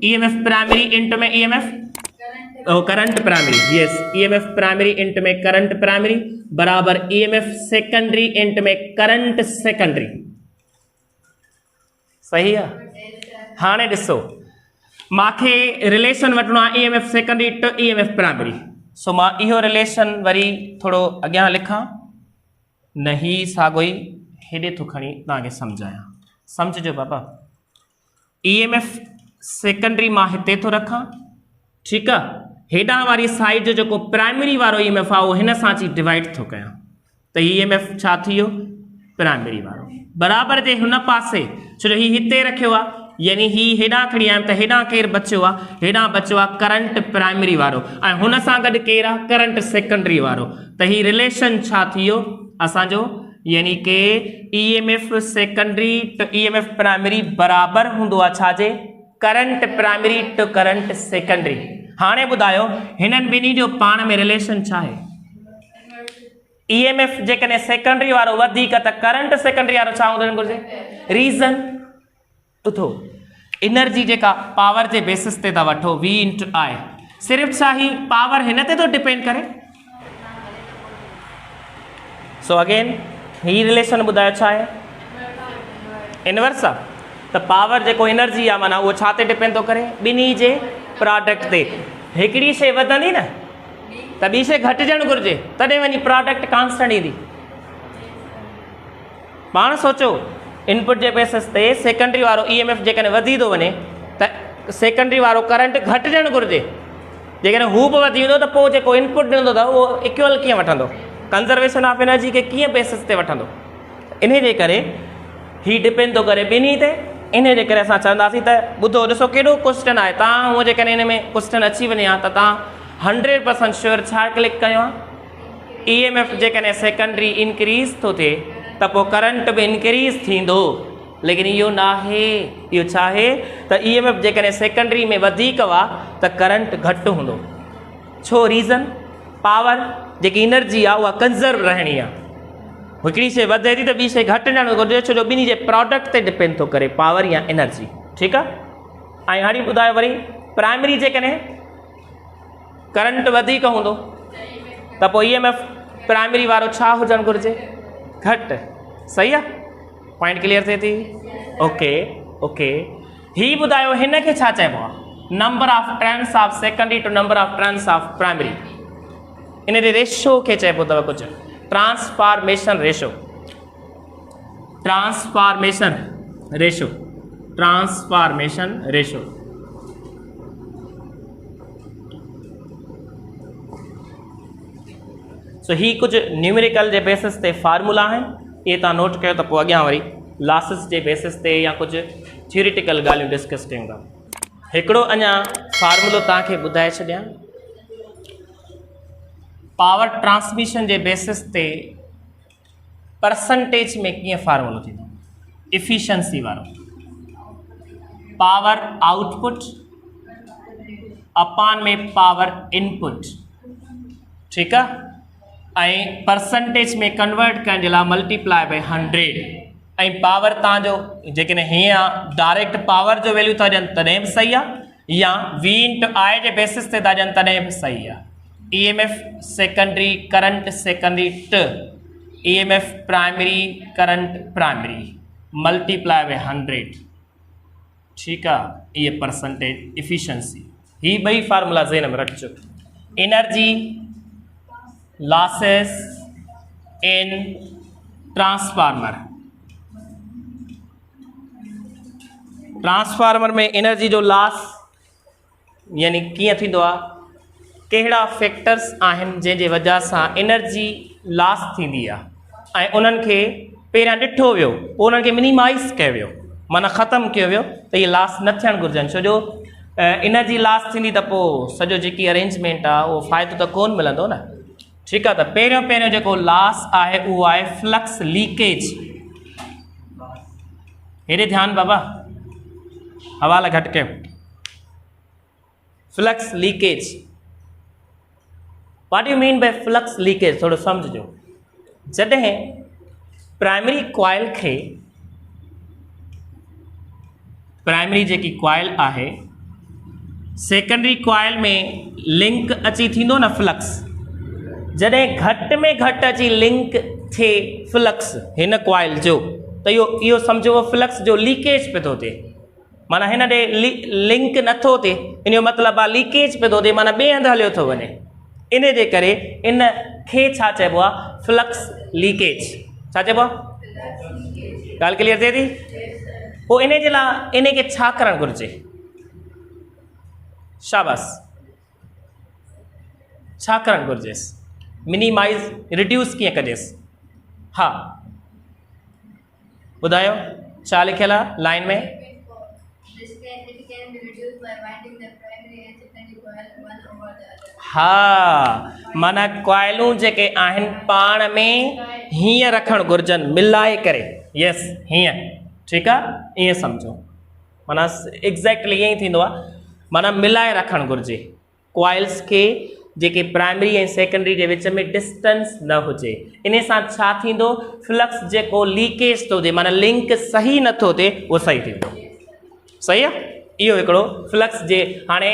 EMF प्राइमरी इंट में EMF current primary. Yes, EMF primary into में करंट प्राइमरी बराबर EMF सेकेंडरी इंट में करंट सेकेंडरी। सही आहे? हाणे ॾिसो, मूंखे रिलेशन वठिणो आहे EMF secondary to EMF primary. So मां इहो रिलेशन वरी थोरो अॻियां लिखां, न ही साॻो ई हेॾे थो खणी तव्हांखे सम्झायां। सम्झिजो बाबा, EMF सेकेंडरी मां हिते थो रखां, ठीकु आहे? हेॾां वारी साइड जो जेको प्राइमरी वारो EMF आहे उहो हिन सां अची डिवाइड थो कयां, त EMF छा थी वियो? प्राइमरी वारो बराबरि जे हुन पासे, छो जो ही हिते रखियो आहे, यानी ही हेॾां खणी आयमि त हेॾां केरु बचियो आहे? हेॾां बचियो आहे करंट प्राइमरी वारो, ऐं हुन सां गॾु केरु आहे? करंट सेकेंडरी वारो। त ही रिलेशन छा थी वियो असांजो? यानी के EMF secondary to EMF primary बराबरि हूंदो आहे छाजे? Current primary to current secondary. हाणे ॿुधायो हिननि ॿिन्ही जो पाण में रिलेशन छा आहे? EMF जेकॾहिं सेकेंडरी वारो वधीक त करंट सेकेंडरी वारो छा हुजणु घुरिजे? रीज़न ॿुधो एनर्जी जेका पावर जे बेसिस ते था वठो V इंटू I, सिर्फ़ु छा ही पावर हिन ते तो डिपेंड करे। सो अगेन ही रिलेशन ॿुधायो छा आहे, इनवर्स आहे। त पावर जेको एनर्जी आहे माना उहो छा ते डिपेंड थो करे, ॿिन्ही जे प्रोडक्ट ते। हिकिड़ी शइ वधंदी न त ॿी शइ घटिजणु घुरिजे, तॾहिं वञी प्रोडक्ट कांस्टेंट ईंदी। पाण सोचो इनपुट जे बेसिस ते सेकेंडरी वारो EMF जेकॾहिं वधी थो वञे त सेकेंडरी वारो करंट घटिजणु घुरिजे। जेकॾहिं हू बि वधी वेंदो त पोइ जेको इनपुट ॾींदो अथव उहो इक्वल कीअं वठंदो, कंज़र्वेशन ऑफ एनर्जी खे कीअं बेसिस ते वठंदो। इन जे करे ही डिपेंड थो करे ॿिन्ही ते। इन जे करे असां चवंदासीं त ॿुधो ॾिसो केॾो क्वेश्चन आहे, तव्हां हूअं जेकॾहिं हिन में क्वेश्चन अची वञे हा त तव्हां 100% श्योर छा क्लिक कयो आहे, EMF जेकॾहिं सेकेंडरी इंक्रीज़ थो थिए त पोइ करंट बि इंक्रीज़ थींदो, लेकिन इहो न आहे। इहो छा आहे त EMF जेकॾहिं सेकेंडरी में वधीक हुआ त करंट घटि हूंदो। छो रीज़न, पावर जेकी एनर्जी आहे उहा कंज़र्व रहणी आहे। हिकिड़ी शइ वधे थी त ॿी शइ घटि न घुरिजे, छो जो ॿिन्ही जे प्रोडक्ट ते डिपेंड थो करे पावर या एनर्जी। ठीकु आहे। ऐं हाणे ॿुधायो वरी प्राइमरी जेकॾहिं करंट वधीक हूंदो त पोइ EMF प्राइमरी वारो छा हुजणु घुरिजे, घटि। सही आहे, पॉइंट क्लियर थिए थी। ओके ओके ही ॿुधायो हिन खे छा चइबो आहे, number of turns of secondary to number of turns of primary. इन जे रेशो खे चइबो अथव कुझु transformation ratio, transformation ratio, transformation ratio. So ही कुछ न्यूमेरिकल जे बेसिस ते फार्मूला आहिनि, ये तव्हां नोट कयो त पोइ अॻियां वरी लॉसिस जे बेसिस ते या कुछ थ्योरिटिकल ॻाल्हियूं डिस्कस कयूं था। हिकिड़ो अञा फार्मूलो तव्हांखे ॿुधाए छॾियां, पावर ट्रांसमिशन जे बेसिस ते परसेंटेज में कीअं फार्मूलो थींदो, इफिशिएंसी वारो। पावर आउटपुट अपॉन में पावर इनपुट, ठीकु आहे। ऐं परसेंटेज में कन्वर्ट करण जे लाइ मल्टीप्लाई बाय 100। ऐं पावर तव्हांजो जेकॾहिं हीअं आहे डायरेक्ट पावर जो वैल्यू था ॾियनि तॾहिं बि सही आहे, या V into I J basis ते था ॾियनि तॾहिं बि सही आहे। EMF सेकेंडरी करंट सेकेंडरी ट EMF primary current primary multiply by 100, ठीकु आहे। इहे परसेंटेज इफिशिएंसी, ही ॿई फार्मूला ज़हन में रखिजो। Energy losses in transformer, transformer में एनर्जी जो लॉस यानी कीअं थींदो आहे, कहिड़ा फैक्टर्स आहिनि जंहिंजे वजह सां एनर्जी लॉस थींदी आहे ऐं उन्हनि खे पहिरियां ॾिठो वियो, पोइ उन्हनि खे मिनिमाइज़ कयो वियो, माना ख़तमु कयो वियो त इहे लॉस न थियणु घुरिजनि। छो जो एनर्जी लॉस थींदी त पोइ सॼो जेकी अरेंजमेंट आहे उहो फ़ाइदो त कोन मिलंदो न। ठीकु आहे। त पहिरियों जेको लॉस आहे उहो आहे फ्लक्स लीकेज। हेॾे ध्यानु बाबा, हवाला घटि कयो। Flux leakage, what you mean by flux leakage, थोड़ो समझो। जॾहिं प्राइमरी कॉइल खे, प्राइमरी जेकी कॉइल आहे सेकेंडरी कॉइल में लिंक अची थींदो न फ्लक्स, जॾहिं घटि में घटि अची लिंक थिए फ्लक्स हिन कॉइल जो, त इहो सम्झो फ्लक्स जो लीकेज पे थो थिए, माना हिन ॾे लिंक नथो थिए, इन जो मतिलबु आहे लीकेज पे थो थिए, माना ॿिए हंधि हलियो थो वञे। इन जे करे इन खे छा चइबो आहे, फ्लक्स लीकेज। छा चइबो आहे, ॻाल्हि क्लियर थिए थी। पोइ इन जे लाइ इन खे छा करणु घुरिजे, शाबाश, छा करणु घुरिजेसि, मिनिमाइज़ रिड्यूस कीअं कजेसि। हा ॿुधायो छा लिखियलु आहे लाइन में। हा, माना कॉइलूं जेके आहिनि पाण में हीअं रखणु घुरिजनि, मिलाए करे। यस, हीअं, ठीकु आहे, ईअं सम्झो, माना एग्ज़ैक्टली ईअं ई थींदो आहे, माना मिलाए रखणु घुरिजे कॉइल्स खे, जेके प्राइमरी ऐं सेकेंडरी जे विच में डिस्टेंस न हुजे। इन सां छा थींदो, फ्लक्स जेको लीकेज थो थिए, माना लिंक सही नथो थिए, उहो सही थींदो। सही आहे। इहो हिकिड़ो फ्लक्स जे हाणे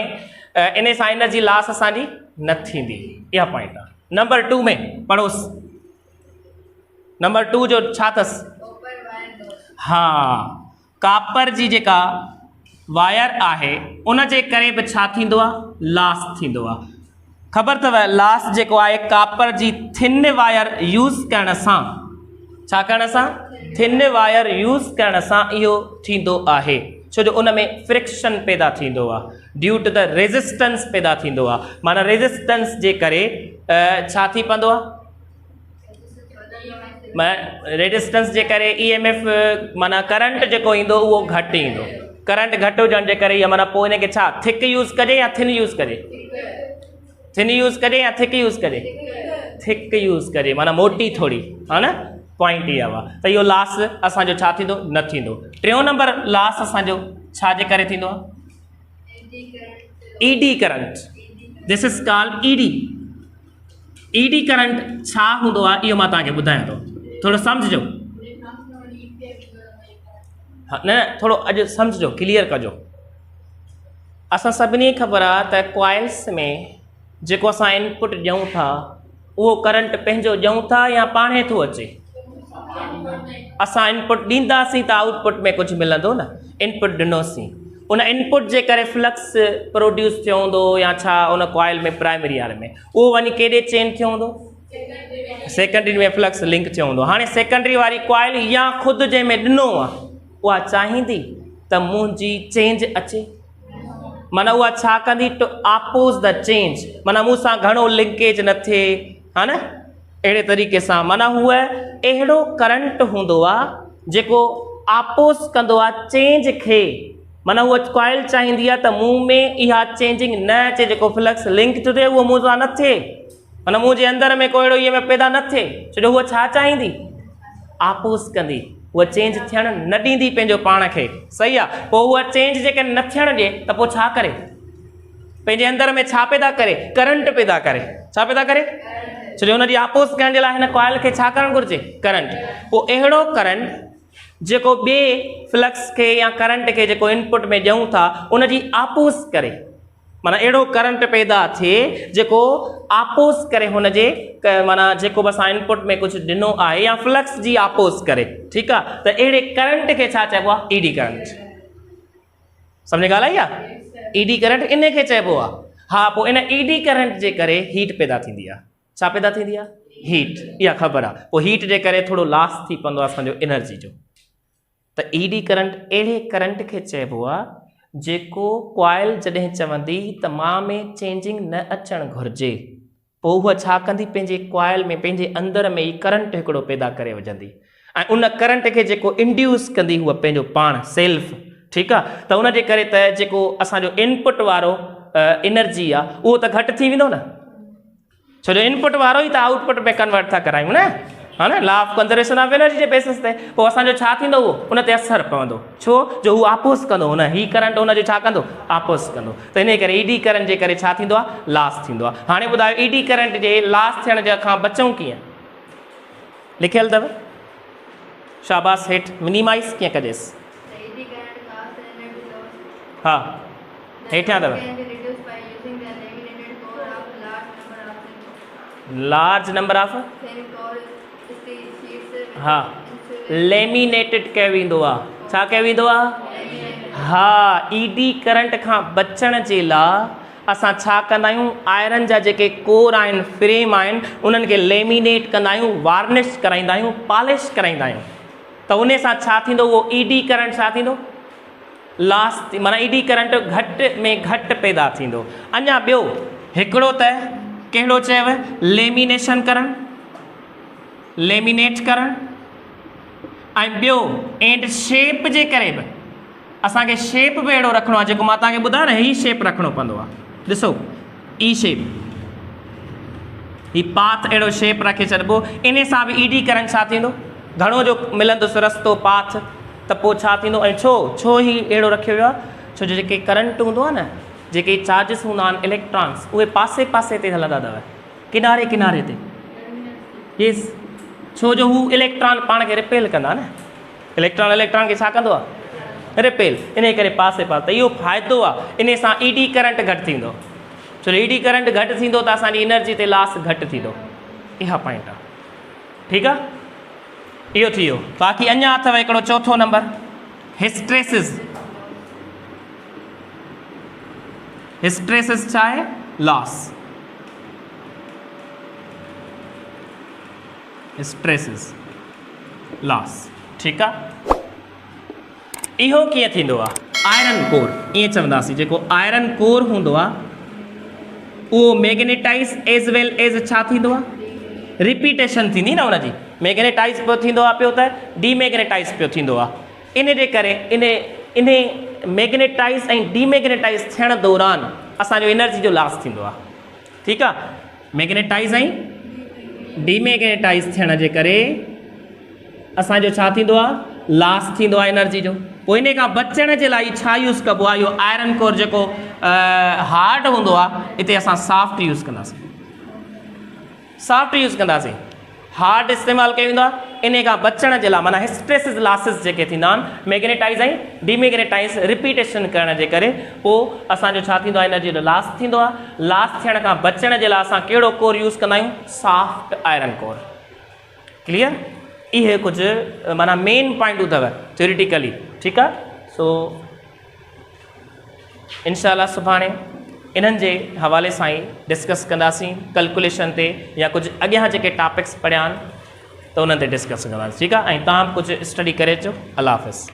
इन सां एनर्जी लॉस असांजी न थींदी, इहा पॉइंट आहे। नंबर 2 में पढ़ोसि, नंबर 2 जो छा अथसि? हा, कापर जी जेका वायर आहे उन जे करे बि छा थींदो आहे? लॉस थींदो आहे। ख़बर अथव लॉस जेको आहे कापर जी थिन वायर यूज़ करण सां, छा करण सां? थिन वायर यूज़ करण सां इहो थींदो आहे, छो जो उन में फ्रिक्शन पैदा थींदो आहे, ड्यू टू द रेजिस्टेंस पैदा थींदो आहे। माना रेजिस्टेंस जे करे छा थी पवंदो आहे? रेजिस्टेंस जे करे EMF माना करंट जेको ईंदो उहो घटि ईंदो। करंट घटि हुजण जे करे इहा माना पोइ इनखे छा थिक यूज़ कजे या थिन यूज़ कजे? थिन यूज़ कजे या थिक यूज़ कजे? थिक यूज़ कजे, माना मोटी थोड़ी, हा न? पॉइंट इहा हुआ। त इहो लॉस असांजो छा थींदो? न थींदो। टियों नंबर लॉस असांजो छा जे करे थींदो आहे? ED current. This is called ED current छा हूंदो आहे इहो मां तव्हांखे ॿुधायां थो, थोरो सम्झिजो। न थोरो अॼु सम्झिजो, क्लियर कजो। असां सभिनी ख़बर आहे त कॉइल्स में जेको असां इनपुट ॾियूं था उहो करंट पंहिंजो ॾियूं था या पाणे थो अचे? असां इनपुट ॾींदासीं त आउटपुट में कुझु मिलंदो न। इनपुट ॾिनोसीं, उन इनपुट जे करे फ्लक्स प्रोड्यूस थियो हूंदो या छा उन कॉइल में प्राइमरी वारे में, उहो वञी केॾे चेंज थियो हूंदो? सेकेंडरी में फ्लक्स लिंक थियो हूंदो। हाणे सेकेंडरी वारी कॉइल या ख़ुदि जंहिंमें ॾिनो आहे उहा चाहींदी त मुंहिंजी चेंज अचे, माना उहा छा कंदी? टू अपोज़ द चेंज, माना मूंसां घणो लिंकेज न थिए, हा न? अहिड़े तरीक़े सां माना हूअ अहिड़ो करंट हूंदो आहे जेको अपोज़ कंदो आहे चेंज खे। माना उहा कॉइल चाहींदी आहे त मूं में इहा चेंजिंग न अचे, जेको फ्लक्स लिंक थो थिए उहो मूंसां न थिए, माना मुंहिंजे अंदर में कोई अहिड़ो EMF पैदा न थिए, छो जो उहा छा चाहींदी? अपोज़ कंदी, उहा चेंज थियणु न ॾींदी पंहिंजो पाण खे। सही आहे। पोइ उहा चेंज जेके न थियणु ॾिए त पोइ छा करे? पंहिंजे अंदर में छा पैदा करे? करंट पैदा करे। छा पैदा करे? छो जो हुनजी अपोज़ करण जे लाइ हिन कॉइल खे छा करणु घुरिजे? करंट। पोइ अहिड़ो करंट जेको ॿिए फ्लक्स खे या करंट खे जेको इनपुट में ॾियूं था उनजी अपोज़ करे, माना अहिड़ो करंट पैदा थिए जेको अपोज़ करे हुनजे माना जेको बि असां इनपुट में कुझु ॾिनो आहे या फ्लक्स जी अपोज़ करे। ठीकु आहे। त अहिड़े करंट खे छा चइबो आहे? ED current. सम्झ ॻाल्हि आई आहे? ED करंट इन खे चइबो आहे। हा, पोइ इन ED करंट जे करे हीट पैदा थींदी आहे। छा पैदा थींदी आहे? हीट। इहा ख़बर आहे। पोइ हीट जे करे थोरो लॉस थी पवंदो आहे असांजो एनर्जी जो। त ED करंट अहिड़े करंट खे चइबो आहे जेको कॉइल जॾहिं चवंदी त मां में चेंजिंग न अचणु घुरिजे, पोइ उहा छा कंदी? पंहिंजे कॉइल में पंहिंजे अंदर में ई करंट हिकिड़ो पैदा करे विझंदी ऐं उन करंट खे जेको इंड्यूस कंदी उहा पंहिंजो पाण सेल्फ। ठीकु आहे। त उनजे करे त जेको असांजो इनपुट वारो एनर्जी आहे उहो त घटि थी वेंदो न, छो जो इनपुट वारो ई त आउटपुट में कन्वर्ट था करायूं न, हा न? Law of conservation of energy J basis ते। पोइ असांजो छा थींदो? उहो उन ते असरु पवंदो, छो जो हू अपोज़ कंदो, हुन ही करंट हुनजो छा कंदो? अपोज़ कंदो। त इन करे ED करंट जे करे छा थींदो आहे? लॉस थींदो आहे। हाणे ॿुधायो ED करंट जे लॉस थियण जे खां बचूं कीअं? लिखियलु अथव, शाबाश। हेठि मिनिमाइज़ कीअं कजेसि? हा, हेठियां अथव लार्ज नंबर ऑफ, हा, लेमिनेटेड कयो वेंदो आहे। छा कयो वेंदो आहे? हा, ED करंट खां बचण जे लाइ असां छा कंदा आहियूं? आयरन जा जेके कोर आहिनि, फ्रेम आहिनि, उन्हनि खे लेमिनेट कंदा आहियूं, वार्निश कराईंदा आहियूं, पॉलिश कराईंदा आहियूं। त उन सां छा थींदो? उहो ED करंट छा थींदो? लॉस, माना ED करंट घटि में घटि पैदा थींदो। अञा ॿियो हिकिड़ो त कहिड़ो चयव? लेमिनेशन करणु, लेमिनेट करणु। ऐं ॿियो एंड शेप जे करे बि असांखे शेप बि अहिड़ो रखिणो आहे जेको मां तव्हांखे ॿुधायो न, ही शेप रखिणो पवंदो आहे। ॾिसो ई शेप, ही पाथ अहिड़ो शेप रखे छॾिबो। इन सां बि ED करंट छा थींदो? घणो जो मिलंदुसि रस्तो पाथ। त पोइ छा थींदो? ऐं छो ही अहिड़ो रखियो वियो आहे? छो जो जेके करंट हूंदो आहे न, जेके चार्जिस हूंदा आहिनि, इलेक्ट्रॉन्स, उहे पासे पासे ते हलंदा अथव, किनारे किनारे ते। यस, छो जो हू इलेक्ट्रॉन पाण खे रिपेल कंदा न। इलेक्ट्रॉन खे छा कंदो आहे? रिपेल, इन करे पासे पास त इहो फ़ाइदो आहे। इन सां ईडी करंट घटि थींदो, छो ईडी करंट घटि थींदो त असांजी एनर्जी ते लॉस घटि थींदो। इहा पॉइंट आहे, ठीकु आहे। इहो थी वियो। बाक़ी अञा अथव हिकिड़ो चौथो नंबर, हिस्ट्रेसिस। हिस्ट्रेसिस छा आहे? लॉस। हिस्ट्रेसिस लॉस, ठीकु आहे। इहो कीअं थींदो आहे? आयरन कोर, ईअं चवंदासीं, जेको आयरन कोर हूंदो आहे उहो मैग्नेटाइज़ एज वेल एज छा थींदो आहे? रिपीटेशन थींदी न हुनजी। मैग्नेटाइज़ पियो थींदो आहे पियो त डीमैग्नेटाइज़ पियो थींदो आहे। इन जे करे इन मैग्नेटाइज़ ऐं डीमैग्नेटाइज़ थियण दौरान असांजो एनर्जी जो लॉस थींदो आहे, ठीकु आहे। मैग्नेटाइज़ ऐं डीमैग्नेटाइज़ थियण जे करे असांजो छा थींदो आहे? लॉस थींदो आहे एनर्जी जो। पोइ इन खां बचण जे लाइ छा यूज़ कबो आहे? इहो आयरन कोर जेको हार्ड हूंदो आहे, हिते असां सॉफ्ट यूज़ कंदासीं। सॉफ्ट यूज़ कंदासीं, हार्ड इस्तेमालु कयो वेंदो आहे। इन खां बचण जे लाइ, माना हिस्ट्रेसिस लॉसिस जेके थींदा आहिनि, मैग्नेटाइज़ ऐं डीमैग्नेटाइज़ रिपीटेशन करण जे करे पोइ असांजो छा थींदो आहे? एनर्जी जो लॉस थींदो आहे। लॉस थियण खां बचण जे लाइ असां कहिड़ो कोर यूज़ कंदा आहियूं? Soft iron core. क्लियर? इहे कुझु माना मेन पॉइंटूं अथव थ्योरेटिकली, ठीकु आहे। सो इंशाअल्लाह सुभाणे इन्हनि जे हवाले सां ई डिस्कस कंदासीं कैलकुलेशन ते, या कुझु अॻियां जेके टॉपिक्स पढ़िया आहिनि त उन्हनि ते डिस्कस कंदासीं, ठीकु आहे। ऐं तव्हां कुझु स्टडी करे अचो। अल्लाह हाफ़िज़।